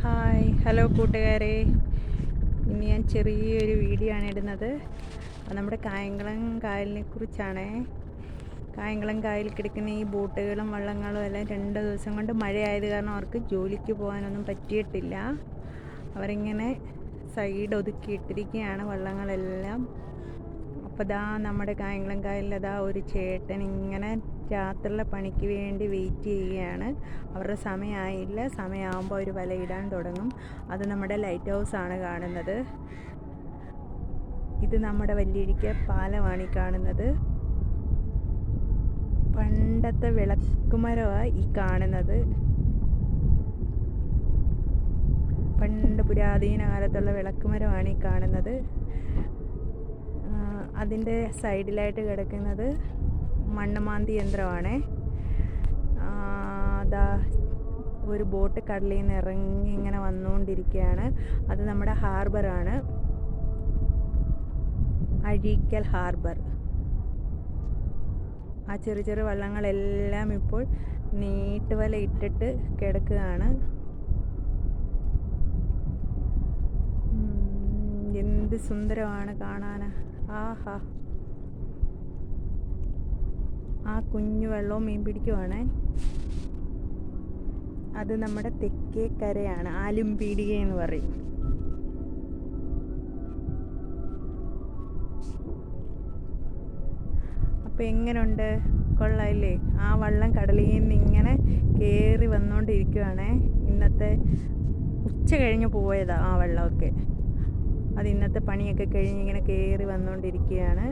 Hello കൂട്ടുകാരെ. ഇനി ഞാൻ ചെറിയൊരു വീഡിയോ ആണ് ഇടുന്നത്. നമ്മുടെ കായംകുളം കായലിനെ കുറിച്ചാണ്. കായംകുളം കായലിൽ കിടക്കുന്ന ഈ ബോട്ടുകളും വള്ളങ്ങളും എല്ലാം 2 ദിവസം കൊണ്ട് മഴയായത് കാരണം അവർക്ക് ജോലിക്ക് പോകാനൊന്നും പറ്റിയിട്ടില്ല. അവരിങ്ങനെ സൈഡ് ഒതുക്കിയിട്ടിരിക്കുകയാണ് വള്ളങ്ങളെല്ലാം. അപ്പോൾ നമ്മുടെ കായംകുളം കായലിൽ ഒരു ചേട്ടൻ ഇങ്ങനെ രാത്രിയിലെ പണിക്ക് വേണ്ടി വെയിറ്റ് ചെയ്യുകയാണ്. അവരുടെ സമയമായില്ല. സമയമാകുമ്പോൾ അവർ വലയിടാൻ തുടങ്ങും. അത് നമ്മുടെ ലൈറ്റ് ഹൗസാണ് കാണുന്നത്. ഇത് നമ്മുടെ വല്ലിഴിക്ക പാലമാണ് ഈ കാണുന്നത്. പണ്ടത്തെ വിളക്കുമരമാണ് ഈ കാണുന്നത്. പണ്ട് പുരാതന കാലത്തുള്ള വിളക്കുമരമാണ് ഈ കാണുന്നത്. അതിൻ്റെ സൈഡിലായിട്ട് കിടക്കുന്നത് മണ്ണുമാന്തി യന്ത്രമാണ്. ഒരു ബോട്ട് കടലിൽ നിന്ന് ഇറങ്ങി ഇങ്ങനെ വന്നുകൊണ്ടിരിക്കുകയാണ്. അത് നമ്മുടെ ഹാർബറാണ്, അഴീക്കൽ ഹാർബർ. ആ ചെറിയ ചെറിയ വള്ളങ്ങളെല്ലാം ഇപ്പോൾ നീട്ടുവല ഇട്ടിട്ട് കിടക്കുകയാണ്. എന്ത് സുന്ദരമാണ് കാണാൻ. ആഹാ, ആ കുഞ്ഞു വെള്ളവും മീൻ പിടിക്കുവാണ്. അത് നമ്മുടെ തെക്കേ കരയാണ്, ആലുംപീടിക എന്ന് പറയും. അപ്പം എങ്ങനെയുണ്ട്, കൊള്ളാമില്ലേ? ആ വള്ളം കടലിൽ നിന്ന് ഇങ്ങനെ കയറി വന്നുകൊണ്ടിരിക്കുവാണ്. ഇന്നത്തെ ഉച്ച കഴിഞ്ഞ് പോയതാണ് ആ വെള്ളമൊക്കെ. അത് ഇന്നത്തെ പണിയൊക്കെ കഴിഞ്ഞ് ഇങ്ങനെ കയറി വന്നുകൊണ്ടിരിക്കുകയാണ്.